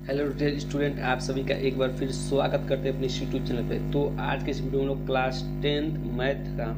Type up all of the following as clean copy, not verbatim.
Hello dear student, आप सभी का एक बार फिर स्वागत करते हैं अपने यूट्यूब चैनल पे। तो आज के इस वीडियो में हम लोग क्लास 10th मैथ का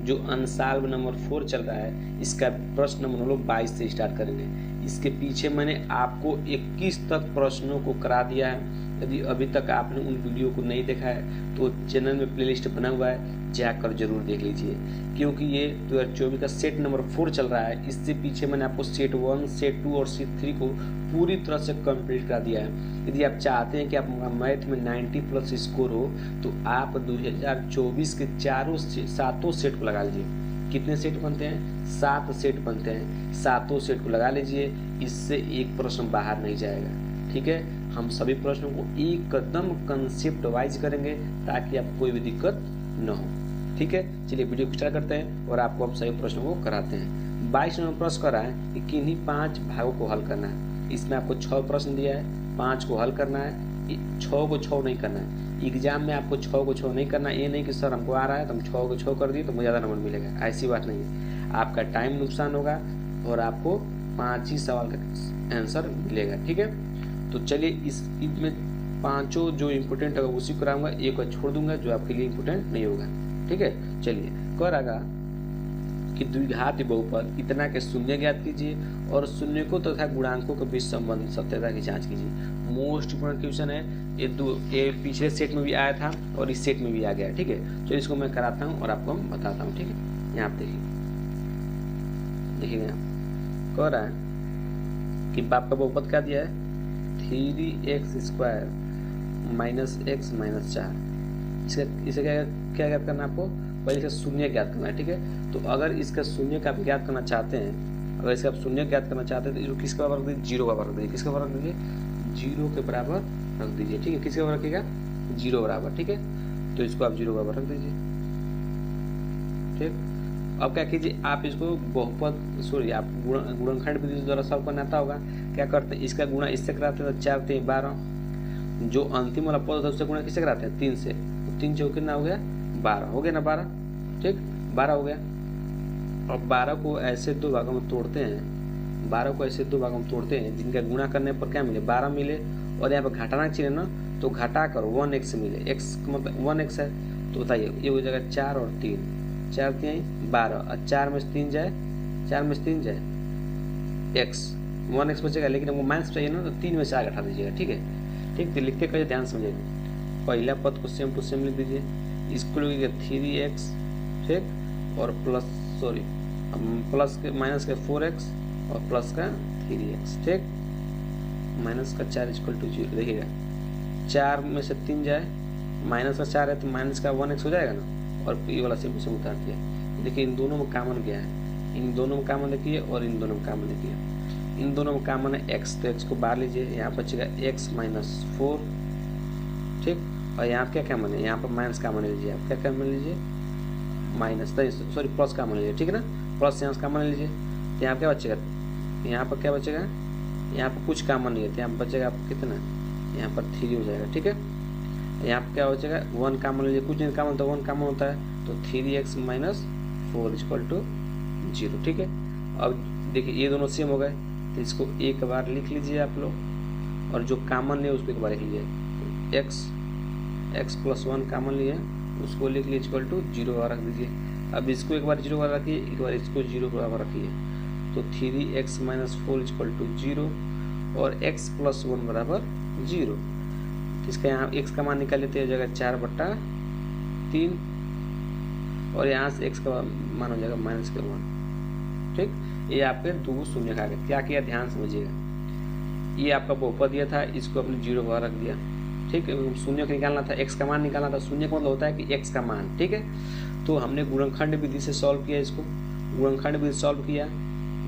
जो अनसॉल्व नंबर 4 चल रहा है, इसका प्रश्न नंबर हम लोग 22 से स्टार्ट करेंगे। इसके पीछे मैंने आपको 21 तक प्रश्नों को करा दिया है। यदि अभी तक आपने उन वीडियो को नहीं देखा है तो चैनल में प्लेलिस्ट बना हुआ है, जाकर जरूर देख लीजिए, क्योंकि ये 2024 का सेट नंबर 4 चल रहा है। इससे पीछे मैंने आपको सेट 1, सेट 2 और सेट 3 को पूरी तरह से कंप्लीट करा दिया है। यदि आप चाहते हैं कि आपका मैथ में 90 प्लस स्कोर हो तो आप 2024 के सातों सेट को लगा लीजिए। कितने सेट बनते हैं? 7 सेट बनते हैं। सातों सेट को लगा लीजिए, इससे एक प्रश्न बाहर नहीं जाएगा। ठीक है, हम सभी प्रश्नों को एकदम कंसेप्ट वाइज करेंगे ताकि आपको कोई भी दिक्कत न हो। ठीक है, चलिए वीडियो को स्टार्ट करते हैं और आपको हम सभी प्रश्नों को कराते हैं। 22 नंबर प्रश्न कर रहा है कि किन्हीं 5 भागों को हल करना है। इसमें आपको 6 प्रश्न दिया है, 5 को हल करना है, 6 को 6 नहीं करना है। एग्जाम में आपको 6 को 6 नहीं करना है। ये नहीं कि सर हमको आ रहा है तो हम 6 को 6 कर दिए तो मुझे ज़्यादा नंबर मिलेगा, ऐसी बात नहीं है। आपका टाइम नुकसान होगा और आपको 5 ही सवाल का आंसर मिलेगा। ठीक है, तो चलिए इसमें 5 जो इम्पोर्टेंट होगा उसी कराऊंगा, एक को छोड़ दूंगा जो आपके लिए इम्पोर्टेंट नहीं होगा। ठीक है, चलिए करागा कि द्विघात बहुपद इतना के शून्य ज्ञात कीजिए और शून्य को तथा गुणांकों के बीच संबंध सत्यता की जांच कीजिए। मोस्ट इंपोर्टेंट क्वेश्चन है ये पिछले सेट में भी आया था और इस सेट में भी आ गया। ठीक है, तो इसको मैं कराता हूँ और आपको हम बताता हूँ। ठीक है, यहाँ पे देखिए यहाँ कह रहा है कि बाप का बहुपद क्या दिया है, 3x² माइनस x माइनस 4। इसे क्या ज्ञात करना है आपको? पहले इसका शून्य ज्ञात करना है। ठीक है, तो अगर इसका शून्य का आप ज्ञात करना चाहते हैं, अगर इसका आप शून्य ज्ञात करना चाहते हैं तो इसको किसके बराबर रख दीजिए? 0 का बराबर रख दीजिए। किसके बराबर रख दीजिए? 0 के बराबर रख दीजिए। ठीक है, किसके बराबर रखिएगा? 0 बराबर। ठीक है, तो इसको आप 0 बराबर रख दीजिए। ठीक, अब क्या कीजिए, आप इसको बहुपद सॉरी आप गुणनखंड विधि द्वारा सॉल्व करना आता होगा। क्या करते हैं, इसका गुणा इससे कराते हैं तो 4 3 12। जो अंतिम वाला पद होता है उससे गुणा किससे कराते हैं? 3 से। तो 3 चौके कितना हो गया? 12 हो गया ना? 12। ठीक, 12 हो गया। अब 12 को ऐसे 2 भागों में तोड़ते हैं, 12 को ऐसे 2 भागों में तोड़ते हैं जिनका गुणा करने पर क्या मिले? 12 मिले। और यहाँ पर घटाना चाहिए ना, तो घटा कर 1x मिले। x मतलब 1x है, तो बताइए ये हो जाएगा 4 और 3, 4 3 12 और 4 में से 3 जाए, 4 में से 3 जाए x, 1x बचेगा। लेकिन हमको माइनस चाहिए ना, तो 3 में से 4 घटा दीजिएगा। ठीक है, ठीक, तो लिखते करिए, ध्यान समझिएगा। पहला पद को सेम टू सेम लिख दीजिए, इसको लिखिएगा 3x। ठीक, और प्लस के माइनस का 4x और प्लस का 3x। ठीक, माइनस का 4 इक्वल टू 0। देखिएगा 4 में से 3 जाए, माइनस का 4 है तो माइनस का 1x हो जाएगा ना, और ये वाला सेम टू सेम उतार दिया। देखिए इन दोनों में कॉमन क्या है? इन दोनों में कॉमन देखिए और इन दोनों में कॉमन देखिए। इन दोनों में कॉमन है x, तो x को बाहर लीजिए, यहाँ बचेगा x माइनस 4। ठीक, और यहाँ क्या कॉमन है? यहाँ पर माइनस कॉमन लीजिए। आप क्या कॉमन लीजिए? माइनस, सॉरी प्लस कॉमन लीजिए। ठीक है ना, प्लस यहाँ से कॉमन लीजिए, तो यहाँ क्या बचेगा? यहाँ पर क्या बचेगा? यहाँ पर कुछ कॉमन नहीं है, तो यहाँ पर बचेगा आपको कितना? यहाँ पर 3 हो जाएगा। ठीक है, यहाँ पर क्या बचेगा? 1 कॉमन लीजिए, कुछ नहीं कॉमन, तो 1 कॉमन होता है, तो 3x माइनस 4 इक्वल टू 0। ठीक है, अब देखिए ये दोनों सेम हो गए, तो इसको एक बार लिख लीजिए आप लोग, और जो कॉमन है उसको एक बार लिख लीजिए। x प्लस 1 कॉमन लिए, उसको लिख लीजिए इक्वल टू 0 बार रख दीजिए। अब इसको एक बार 0 बार रखिए, एक बार इसको 0 बराबर रखिए, तो 3x माइनस 4 इक्वल टू 0 और x प्लस 1 बराबर 0। इसका यहाँ x का मान निकाल लेते हो जाएगा 4/3, और यहाँ से x का मान हो जाएगा माइनस के 1। ठीक, ये आपके 2 शून्य खा गए। क्या किया, ध्यान समझिएगा। ये आपका बहुपद दिया था, इसको अपने 0 बार रख दिया। ठीक, शून्य को निकालना था, x का मान निकालना था। शून्य का मतलब होता है कि x का मान। ठीक है, तो हमने गुणनखंड विधि से सॉल्व किया, इसको गुणनखंड विधि से सॉल्व किया,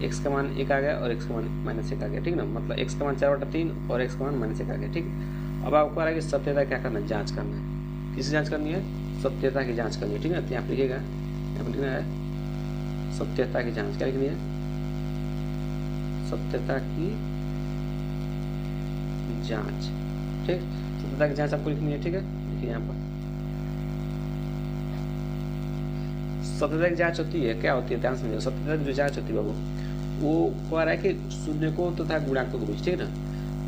x का मान 1 आ गया और x का मान माइनस 1 आ गया। ठीक ना, मतलब x का मान 4/3 और x का मान माइनस 1 आ गया। ठीक, अब आपको आ रहा है कि सत्यता क्या करना है? जाँच करना है। किसकी जाँच करनी है? सत्यता की जाँच करनी है। ठीक है, तो यहाँ पर लिखिएगा, यहाँ पर लिखना है सत्यता की जाँच। क्या लिखनी है? सत्यता की जाँच। ठीक, सत्यता की जाँच आपको लिखनी है। ठीक है, देखिए यहाँ पर सत्यता की जाँच होती है, क्या होती है? ध्यान समझिए। सत्यता की जो जाँच होती है बाबू, वो कह रहा है कि शून्य को तथा गुणांक को बीच। ठीक है ना,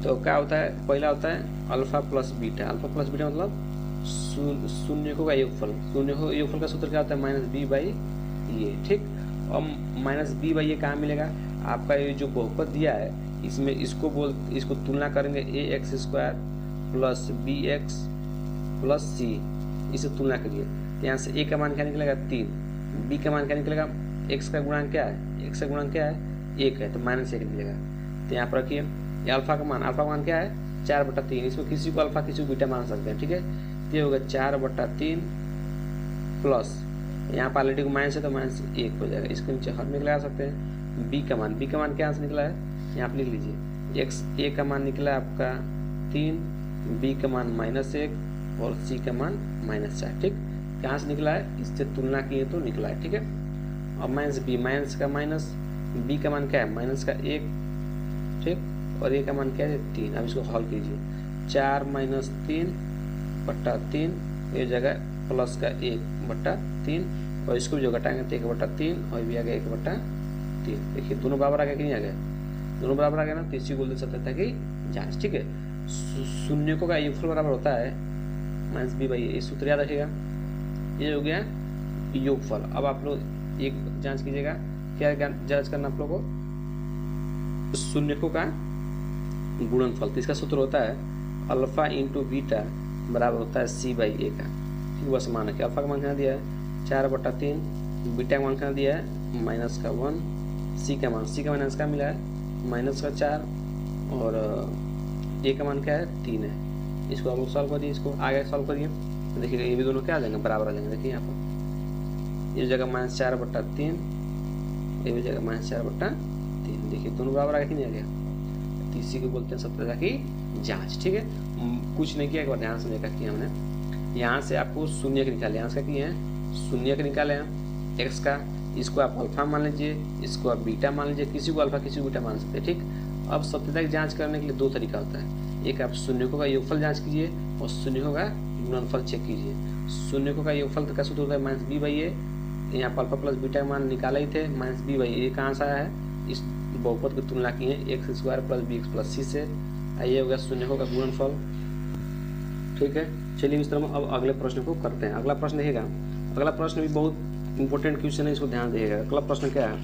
तो क्या होता है, पहला होता है alpha plus beta. Alpha plus beta मतलब शून्यकों का योगफल। शून्यकों का योगफल का सूत्र क्या होता है, माइनस बी बाई ए। ठीक, और माइनस बी बाई ए कहाँ मिलेगा, आपका ये जो बहुपद दिया है इसमें इसको तुलना करेंगे A X square plus B X plus C, इसे तुलना करिए। तो यहाँ से ए का मान क्या निकलेगा 3, बी का मान क्या निकलेगा, एक्स का गुणांक क्या है, एक्स का गुणांक क्या है 1 है, तो माइनस 1 मिलेगा। तो यहाँ पर रखिए अल्फा का मान क्या है 4/3। इसमें किसी को अल्फा किसी को बीटा मान सकते हैं। ठीक है, तो ये होगा 4/3 प्लस यहाँ पर ऑलरेडी माइनस है तो माइनस 1 हो जाएगा। इसको नीचे हर में लगा सकते हैं। बी का मान क्या से निकला है, यहाँ पर लिख लीजिए एक्स ए का मान निकला आपका 3, बी का मान -1 और सी का मान -4। ठीक, कहाँ से निकला है, इससे तुलना किए तो निकला है। ठीक है, और माइनस का माइनस, बी का मान क्या है -1, ठीक, और ए का मान क्या है 3। अब इसको हल कीजिए, 4 - 3/3 ये जगह प्लस का 1/3, और इसको जो घटाएंगे तो 1/3 और भी आ गया 1/3। देखिए दोनों बराबर आ गया कि नहीं आ गया, दोनों बराबर आ गया ना, तो इसी को बोल सकते थे कि जांच। ठीक है, शून्यकों का योगफल बराबर होता है माइनस बी बाई ए, सूत्र याद रखिएगा। ये हो गया योगफल। अब आप लोग एक जांच कीजिएगा, क्या जांच करना आप लोगों को, शून्यकों का गुणनफल। तो इसका सूत्र होता है अल्फा इंटू बीटा बराबर होता है सी बाई ए का। ठीक, बस मान है कि अल्फा का मान कितना दिया है 4/3, बीटा का मान कितना दिया है -1, सी का माइनस का मिला है -4, और ए का मान क्या है 3 है। इसको आप लोग सॉल्व करिए, इसको आगे सॉल्व करिए तो देखिएगा ये भी दोनों क्या आ जाएंगे, बराबर आ जाएंगे। देखिए यहाँ पर ये जगह -4/3, ये भी जगह -4/3। देखिए दोनों बराबर आ गया कि नहीं आ गया, तो इसी को बोलते हैं सत्यता की जांच। ठीक है, कुछ नहीं किया, एक बार ध्यान से देखा कि हमने यहाँ से आपको शून्य के निकाले, यहाँ से किए हैं शून्य के निकाले हैं एक्स का, इसको आप अल्फा मान लीजिए, इसको आप बीटा मान लीजिए, किसी को अल्फा किसी को बीटा मान सकते हैं। ठीक, अब सत्यता की जांच करने के लिए 2 तरीका होता है, एक आप शून्यकों का योगफल जांच कीजिए और शून्यकों का गुणनफल चेक कीजिए। शून्यकों का योगफल का सूत्र होता है माइनस बी बाई ए, यहाँ पर अल्फा प्लस बीटा का मान निकाले ही थे, माइनस बी बाई ए कहाँ से आया है, इस बहुपद की तुलना की है X square plus B X plus C से। आइए हो गया शून्यकों का गुणनफल। ठीक है, चलिए इस तरह अब अगले प्रश्न को करते हैं। अगला प्रश्न देखिएगा, अगला प्रश्न भी बहुत इंपॉर्टेंट क्वेश्चन है, इसको ध्यान दीजिएगा। अगला प्रश्न क्या है,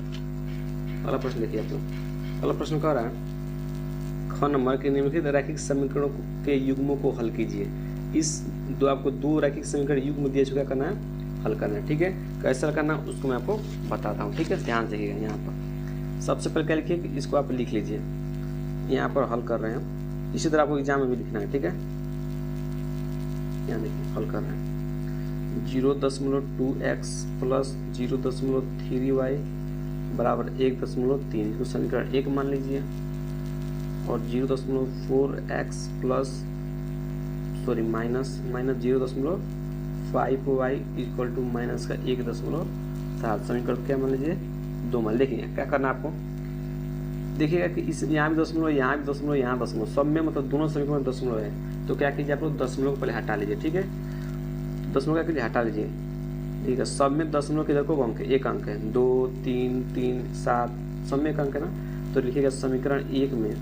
अगला प्रश्न देखिए आप लोग। अगला प्रश्न कह रहा है ख नंबर के निम्नलिखित रैखिक समीकरणों के युग्मों को हल कीजिए। इस आपको 2 रैखिक समीकरण युग्म दिए चुका करना है, हल करना है। ठीक है, कैसे हल करना उसको मैं आपको बताता हूँ। ठीक है, ध्यान देखिएगा। यहाँ पर सबसे पहले क्या लिखिए कि इसको आप लिख लीजिए, यहाँ पर हल कर रहे हैं, इसी तरह आपको एग्जाम में भी लिखना है। ठीक है, यहाँ देखिए हल कर रहे हैं 0.2x प्लस 0.3y बराबर 1.3, इसको समीकरण 1 मान लीजिए, और 0.4x plus minus 0.5y equal to minus का 1.7, समीकरण क्या मान लीजिए 2 मान। देखिए क्या करना आपको, देखिएगा कि इस यहाँ भी दशमलव, यहाँ भी दशमलव, यहाँ दशमलव, सब में मतलब दोनों समीकरण में दशमलव है। तो क्या कीजिए आप लोग दशमलव को पहले हटा लीजिए। ठीक है, दशमलव क्या कीजिए हटा लीजिए। ठीक है, सब में दशमलव किधर को अंक है, 1 अंक है, 2 3 3 7 सब में 1 अंक है ना। तो लिखिएगा समीकरण 1 में,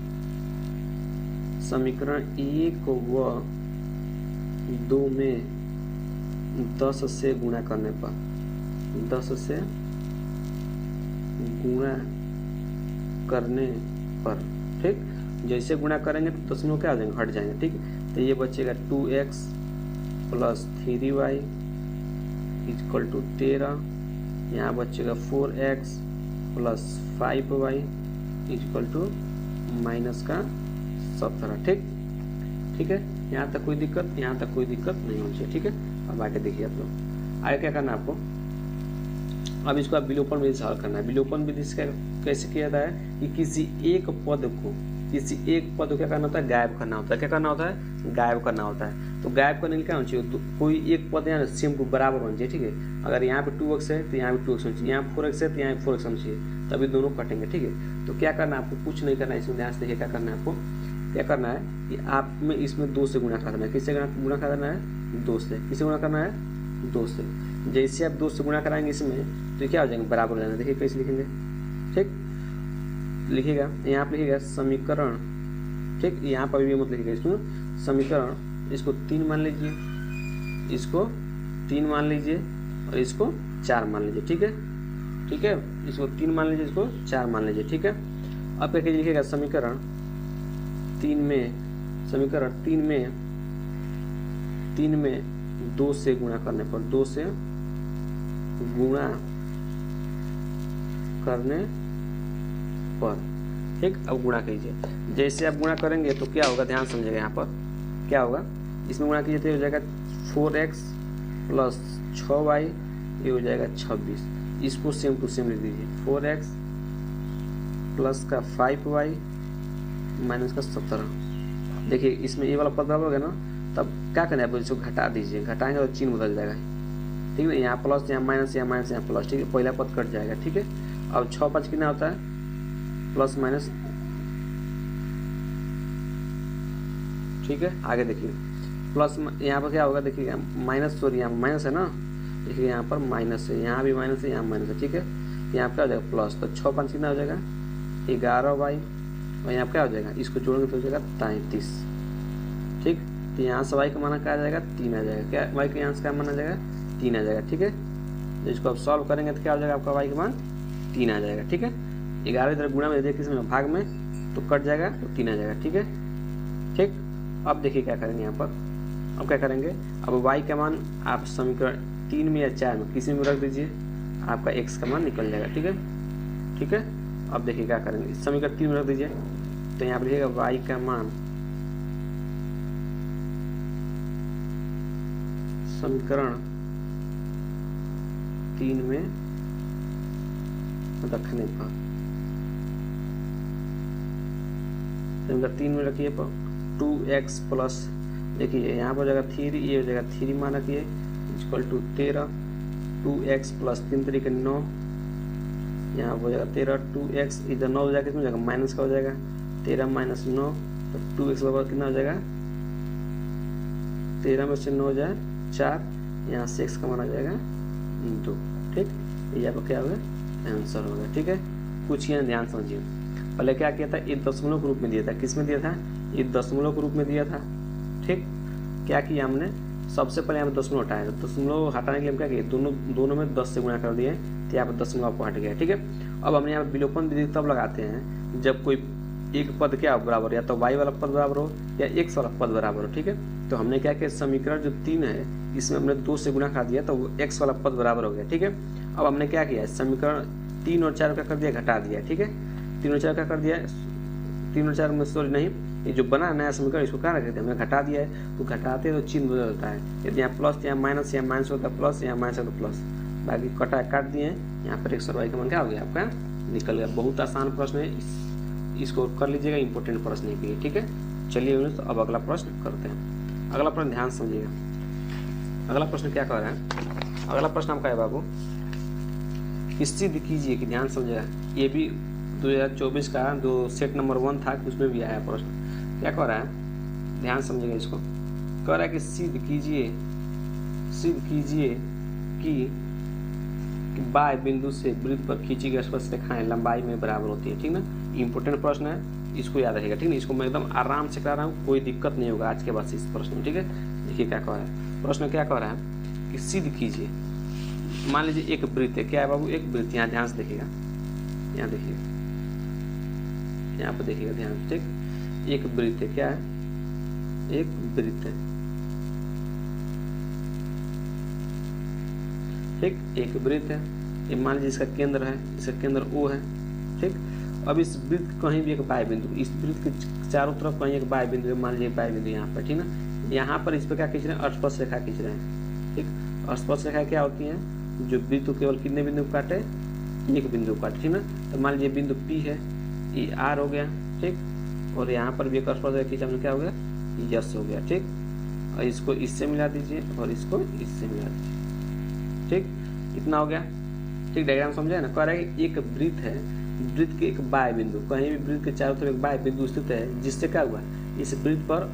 समीकरण 1 व 2 में 10 से गुणा करने पर, 10 से गुणा करने पर, ठीक, जैसे गुणा करेंगे तो दशमलव क्या आ जाएंगे, हट जाएंगे। ठीक, तो ये बचेगा 2x plus 3y equal to 13, यहाँ बचेगा 4x plus 5y equal to minus का 17। ठीक, ठीक है, यहाँ तक कोई दिक्कत, यहाँ तक कोई दिक्कत नहीं होनी चाहिए। ठीक है, अब आगे देखिए आप लोग, आगे क्या करना है आपको, अब इसको आप विलोपन विधि से हल करना है। विलोपन विधि से कैसे किया जाता है कि किसी एक पद को क्या करना होता है, गायब करना होता है। क्या करना होता है, गायब करना होता है। तो गायब करने के लिए क्या होना चाहिए, कोई एक पद यहाँ सेम टू बराबर होना चाहिए। ठीक है, अगर यहाँ पे 2x है तो यहाँ पे 2x होना चाहिए, यहाँ 4x है तो यहाँ 4x होना चाहिए, तभी दोनों कटेंगे। ठीक है, तो क्या करना है आपको, कुछ नहीं करना है, इसमें ध्यान से देखिए क्या करना है आपको, क्या करना है कि आप में इसमें 2 से गुणा करना है। किससे गुणा करना है, 2 से। किससे गुणा करना है, 2 से। जैसे आप 2 से गुणा कराएंगे इसमें तो क्या हो जाएंगे, बराबर हो जाएंगे। देखिए कैसे लिखेंगे, ठीक, लिखिएगा यहाँ पे लिखिएगा समीकरण ठीक, यहाँ पर भी मत लिखिएगा। इसमें समीकरण इसको 3 मान लीजिए, इसको 3 मान लीजिए और इसको 4 मान लीजिए। ठीक है, ठीक है, इसको 3 मान लीजिए, इसको 4 मान लीजिए। ठीक है, अब क्या लिखिएगा, समीकरण 3 में 2 से गुणा करने पर, 2 से गुणा करने पर, ठीक। अब गुणा कीजिए, जैसे आप गुणा करेंगे तो क्या होगा, ध्यान समझिएगा। यहाँ पर क्या होगा, इसमें गुणा कीजिए तो हो जाएगा 4x प्लस 6y, ये हो जाएगा 26। इसको सेम टू सेम लिख दीजिए, 4x प्लस का 5y माइनस का 17। देखिए इसमें ये वाला पद बराबर हो गया ना, तब क्या करना है, इसको घटा दीजिए, घटाएंगे तो चिन्ह बदल जाएगा। ठीक है, यहाँ प्लस, यहाँ माइनस, यहाँ माइनस, यहाँ प्लस। ठीक है, पहला पद कट जाएगा। ठीक है, अब 6 5 कितना होता है, प्लस माइनस। ठीक है, आगे देखिए प्लस, यहाँ पर क्या होगा, देखिए माइनस, सॉरी यहाँ माइनस है ना, देखिए यहाँ पर माइनस है, यहाँ भी माइनस है, यहाँ माइनस है। ठीक है, तो यहाँ क्या हो जाएगा प्लस, तो 6 5 कितना हो जाएगा 11y, और यहाँ क्या हो जाएगा, इसको जोड़ेंगे तो हो जाएगा 33। ठीक, तो यहाँ से y का माना क्या आ जाएगा, 3 आ जाएगा। क्या y के यहाँ से क्या माना जाएगा, 3 आ जाएगा। ठीक है, तो इसको आप सॉल्व करेंगे तो क्या हो जाएगा, आपका y का मान 3 आ जाएगा। ठीक है, 11 इधर गुणा में देखिए, किसमें भाग में, तो कट जाएगा तो 3 आ जाएगा। ठीक है, ठीक। अब देखिए क्या करेंगे यहाँ पर, अब क्या करेंगे, अब y का मान आप समीकरण 3 में या 4 में किसी में रख दीजिए, आपका x का मान निकल जाएगा। ठीक है, ठीक है। अब देखिए क्या करेंगे, समीकरण 3 में रख दीजिए, तो यहाँ पर लिखिएगा y का मान समीकरण 3 में रखने पर, समीकरण 3 में रखिए पर 2x प्लस, देखिए यहाँ पर हो जाएगा 3, ये हो जाएगा 3 मान रखिए, इक्वल टू 13, 2x प्लस 3 तरीके 9, यहाँ हो जाएगा 13, 2x इधर 9 हो जाएगा, कितना हो जाएगा माइनस का हो जाएगा, 13 माइनस 9, तो 2x बराबर कितना हो जाएगा, 13 में से 9 हो जाए 4, यहाँ से x का मान आ जाएगा 2। ठीक, ये आपका क्या होगा, आंसर होगा। ठीक है, कुछ यहाँ ध्यान समझिए, पहले क्या किया था, ये दशमलव के रूप में दिया था, किस में दिया था, ये दशमलव के रूप में दिया था। ठीक, क्या किया हमने, सबसे पहले यहाँ पर दशमलव हटाया, तो दशमलव हटाने के लिए हम क्या किए, दोनों में 10 से गुणा कर दिए, तो यहाँ पर दशमलव को हट गया। ठीक है, अब हमने यहाँ पर विलोपन विधि तब लगाते हैं जब कोई एक पद क्या बराबर, या तो y वाला पद बराबर हो या x वाला पद बराबर हो। ठीक है, तो हमने क्या किया, समीकरण जो 3 है इसमें हमने 2 से गुणा कर दिया, तो x वाला पद बराबर हो गया। ठीक है, अब हमने क्या किया, समीकरण 3 और 4 का कर दिया, घटा दिया। ठीक है, 3 और 4 का कर दिया, 3 और 4 में सॉरी नहीं, ये जो बना नया समीकरण इसको क्या रखते हैं, हमने घटा दिया है, तो घटाते तो चिन्ह बदलता है, यदि यहाँ प्लस यहाँ माइनस, यहाँ माइनस होता है प्लस, यहाँ माइनस होता है प्लस, बाकी कटा काट दिए, यहाँ पर x और y का मान क्या हो गया, आपका निकल गया। बहुत आसान प्रश्न है, इसको कर लीजिएगा, इंपॉर्टेंट प्रश्न है ये। ठीक है, चलिए तो अब अगला प्रश्न करते हैं। अगला प्रश्न ध्यान समझिएगा, अगला प्रश्न क्या कह रहा है, अगला प्रश्न आपका है बाबू, सिद्ध कीजिए कि, ध्यान समझिएगा, ये भी 2024 का जो सेट नंबर 1 था उसमें भी आया प्रश्न। क्या कह रहा है, ध्यान समझिएगा, इसको कह रहा है कि सिद्ध कीजिए कि बाह्य बिंदु से वृत्त पर खींची गई स्पर्श रेखाएं लंबाई में बराबर होती है। ठीक ना, इंपॉर्टेंट प्रश्न है, इसको याद रखेगा। ठीक है, इसको मैं एकदम आराम से करा रहा हूँ, कोई दिक्कत नहीं होगा आज के बाद इस प्रश्न में। ठीक है, देखिए क्या कह रहा है, प्रश्न क्या कह रहा है कि सिद्ध कीजिए, मान लीजिए एक वृत्त है, क्या है बाबू, एक वृत्त, यहाँ ध्यान से देखिएगा, यहाँ देखिए, यहाँ पर देखिएगा ध्यान से। ठीक, एक वृत्त है, क्या है, एक वृत्त है। ठीक, एक वृत्त है, ये मान लीजिए इसका केंद्र है, इसका केंद्र O है। ठीक, अब इस वृत्त कहीं भी एक बाह्य बिंदु, इस वृत्त के चारों तरफ कहीं एक बाह्य बिंदु है, मान लीजिए बाह्य बिंदु यहाँ पर। ठीक ना, यहाँ पर इस पर क्या खींच रहे हैं, स्पर्श रेखा खींच रहे हैं। ठीक, स्पर्श रेखा क्या होती है, जो वृत्त केवल कितने बिंदु काटे, एक बिंदु काटे। ठीक ना, तो मान लीजिए बिंदु P है, ये R हो गया। ठीक, और यहाँ पर भी एक स्पर्श रेखा खींचा, क्या हो गया, यस हो गया। ठीक, और इसको इससे मिला दीजिए और इसको इससे मिला दीजिए। ठीक, इतना हो गया। ठीक, डायग्राम समझे ना, कह रहा है कि एक वृत्त है, वृत्त के एक बाह्य बिंदु, कहीं भी वृत्त के चारों तरफ एक बाह्य बिंदु स्थित है, जिससे क्या हुआ, इस वृत्त पर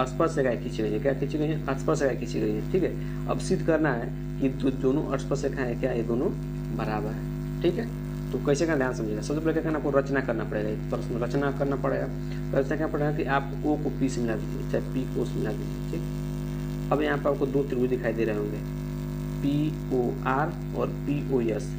स्पर्श रेखाएं खींची गई है। क्या खींची गई है, स्पर्श रेखाएं खींची गई है। ठीक है, अब सिद्ध करना है कि दोनों स्पर्श रेखाएं क्या, ये दोनों बराबर है। ठीक है, तो कैसे करना ध्यान समझिएगा। सबसे पहले क्या करना, आपको रचना करना पड़ेगा, एक प्रश्न रचना करना पड़ेगा। रचना क्या पड़ेगा कि आप ओ को पी से मिला दीजिए, चाहे पी को मिला दीजिए, ठीक। अब यहाँ पर आपको दो त्रिभुज दिखाई दे रहे होंगे, पी ओ आर और पी ओ एस।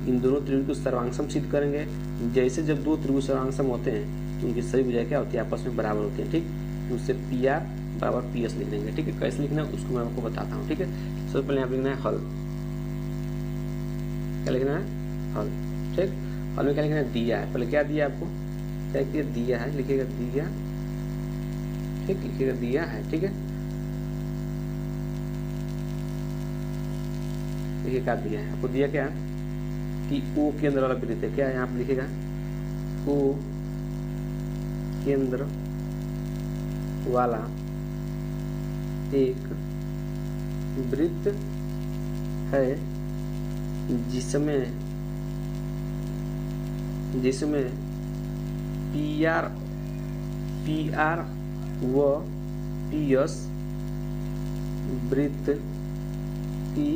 इन दोनों त्रिभुज को सर्वांगसम सिद्ध करेंगे। जैसे जब दो त्रिभुज सर्वांगसम होते हैं तो उनकी सभी भुजाएं क्या होती है, आपस में बराबर होती है, ठीक। उससे पी आर बराबर पी एस लिख देंगे, ठीक है। कैसे लिखना है उसको मैं आपको बताता हूँ, ठीक है। सबसे पहले यहाँ लिखना है हल, क्या लिखना है, हल, ठीक। हल में क्या लिखना है, दिया है। पहले क्या दिया आपको, क्या किया, दिया है, लिखिएगा दिया, ठीक, लिखिएगा दिया है, ठीक है। देखिए क्या दिया है आपको, दिया क्या है कि ओ केंद्र वाला वृत्त है, क्या है यहाँ पे लिखिएगा, ओ केंद्र वाला एक वृत्त है जिसमें पी आर व पी एस वृत्त की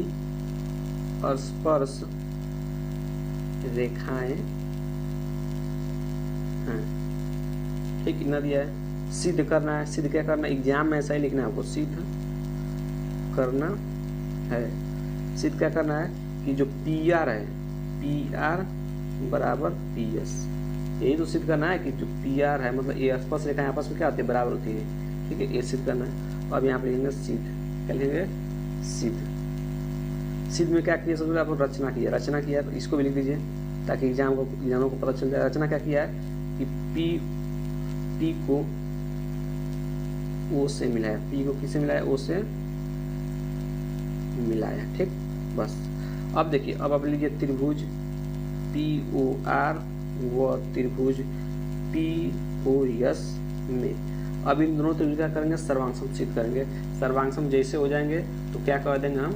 स्पर्श रेखाएं हैं, ठीक। इतना दिया है। सिद्ध करना है, सिद्ध क्या करना है, एग्जाम में ऐसा ही लिखना है आपको, सिद्ध करना है। सिद्ध क्या करना है कि जो पी आर है, पी आर बराबर पी एस, यही तो सिद्ध करना है कि जो पी आर है मतलब ये स्पर्श रेखाएं आपस में क्या होती है, बराबर होती है, ठीक है। ये सिद्ध करना है। अब यहाँ पे लिखेंगे सिद्ध, क्या लिखेंगे, सिद्ध। सिद्ध में क्या किया, सबसे पहले आपको रचना किया, रचना किया तो इसको भी लिख दीजिए ताकि एग्जामों को पता चल जाए। रचना क्या किया है कि पी को ओ से मिलाया, पी को किससे मिलाया, ओ से मिलाया, ठीक। बस अब देखिए, अब आप लीजिए त्रिभुज पी ओ आर व त्रिभुज पी ओ एस में। अब इन दोनों त्रिभुज क्या करेंगे, सर्वांगसम सिद्ध करेंगे। सर्वांगसम जैसे हो जाएंगे तो क्या कर देंगे हम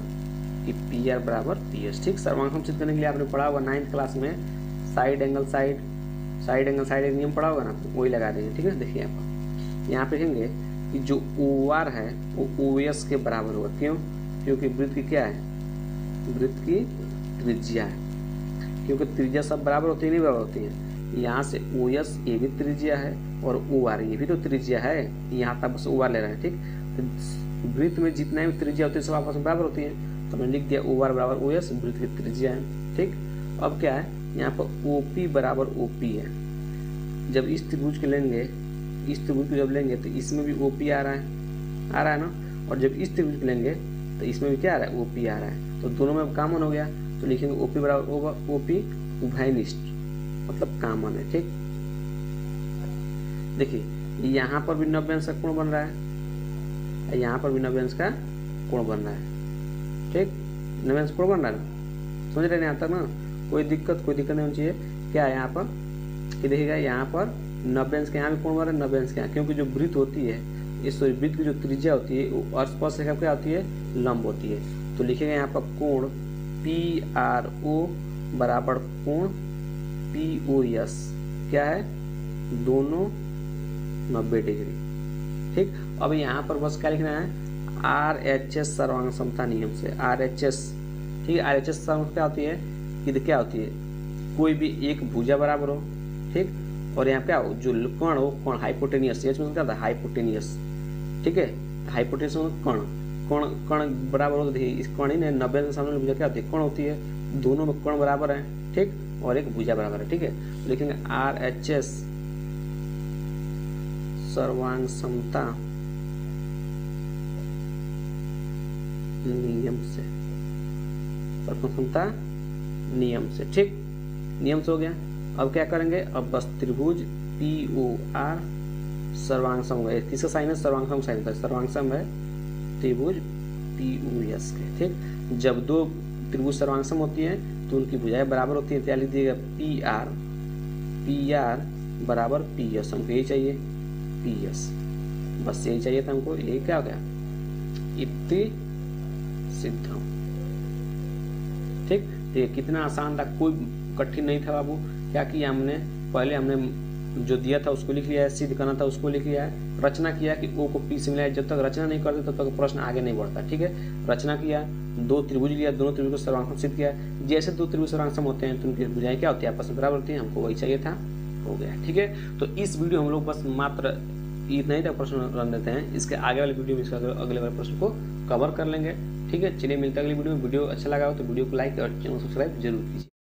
कि पी आर बराबर पी एस, ठीक। सर्वांगसम सिद्ध करने के लिए आपने पढ़ा होगा 9th क्लास में साइड एंगल साइड एक नियम पढ़ा होगा ना, वही लगा देंगे, ठीक है। देखिए यहाँ पे लिखेंगे कि जो ओ आर है वो ओ एस के बराबर होगा, क्यों, क्योंकि वृत्त की क्या है, वृत्त की त्रिज्या है, क्योंकि त्रिज्या सब बराबर होती है, नहीं बराबर होती है। यहाँ से ओ एस ये भी त्रिज्या है और ओ आर ये भी तो त्रिज्या है, यहाँ तक बस ओ आर ले रहे हैं, ठीक। तो वृत्त में जितना भी त्रिज्या होती है सब आपस में बराबर होती है, तो मैंने लिख दिया ओ आर बराबर ओ एस, वृत्त की त्रिज्या है, ठीक। अब क्या है, यहाँ पर ओ पी बराबर ओ पी है। जब इस त्रिभुज को लेंगे, इस त्रिभुज को जब लेंगे तो इसमें भी ओ पी आ रहा है ना, और जब इस त्रिभुज को लेंगे तो इसमें भी क्या आ रहा है, ओ पी आ रहा है, तो दोनों में कॉमन हो गया, तो लिखेंगे ओ पी बराबर होगा ओ पी उभयनिष्ठ, मतलब कॉमन है, ठीक। देखिए यहाँ पर भी 90 अंश का कोण बन रहा है, यहाँ पर भी 90 अंश का कोण बन रहा है, ठीक। 90 अंश कोण बन रहा है, समझ रहे हैं यहाँ तक ना, कोई दिक्कत नहीं होनी चाहिए। क्या है यहाँ पर कि देखिएगा, यहाँ पर 90 अंश के यहाँ भी कोण बन रहा है, 90 अंश के यहाँ, क्योंकि जो वृत्त होती है, इस वृत्त की जो त्रिज्या होती है वो स्पर्श रेखा क्या होती है, लंब होती है। तो लिखेंगे यहाँ पर कोण पी आर ओ बराबर कोण पी ओ एस, क्या है, दोनों 90 डिग्री, ठीक। अब यहाँ पर बस क्या लिखना है, आर एच एस सर्वांग समता नियम से, आर एच एस, ठीक है। आर एच एस क्या होती है कि क्या होती है, कोई भी एक भुजा बराबर हो, ठीक, और यहाँ क्या हो, जो कण हो, कण हाइपोटेनियस, एच में क्या होता है, हाइपोटेनियस, ठीक है। हाइपोटेनियस कण कण बराबर होता है, इस कण ही ने 90 के सामने भुजा क्या होती है, कण होती है, दोनों में कण बराबर है, ठीक, और एक भुजा बराबर है, ठीक है। तो लिखेंगे आर एच एस सर्वांग समता नियम से, सर्वांग समता नियम से, ठीक, नियम से हो गया। अब क्या करेंगे, अब बस त्रिभुज पी ओ आर सर्वांगसम है, किसका साइन है, सर्वांगसम साइन है, सर्वांगसम है त्रिभुज पी ओ एस के, ठीक। जब दो त्रिभुज सर्वांगसम होती है तो उनकी भुजाएं बराबर होती है, तो लिख दिएगा पी आर बराबर पी एस, हमको यही चाहिए, पी एस, बस यही चाहिए था हमको, यही क्या हो गया, इति सिद्धम, ठीक। तो ये कितना आसान था, कोई कठिन नहीं था बाबू। क्या किया हमने, पहले हमने जो दिया था उसको लिख लिया है, सिद्ध करना था उसको लिख लिया है, रचना किया कि ओ को पी से मिलाया। जब तक रचना नहीं करते तब तक प्रश्न आगे नहीं बढ़ता। ठीक है, रचना किया, दो त्रिभुज लिया, दोनों त्रिभुज को सर्वांग सिद्ध किया। जैसे दो त्रिभुज सर्वांग सम होते हैं तो उनकी भुजाएं क्या होती है, आपस में बराबर होती है। हमको वही चाहिए था, हो गया। ठीक है, तो इस वीडियो हम लोग बस मात्र इतना ही तक प्रश्न रन देते हैं। इसके आगे वाले वीडियो में इसका अगले वाले प्रश्न को कवर कर लेंगे। ठीक है, चलिए मिलते हैं अगली वीडियो में। वीडियो अच्छा लगा हो तो वीडियो को लाइक और चैनल सब्सक्राइब जरूर कीजिए।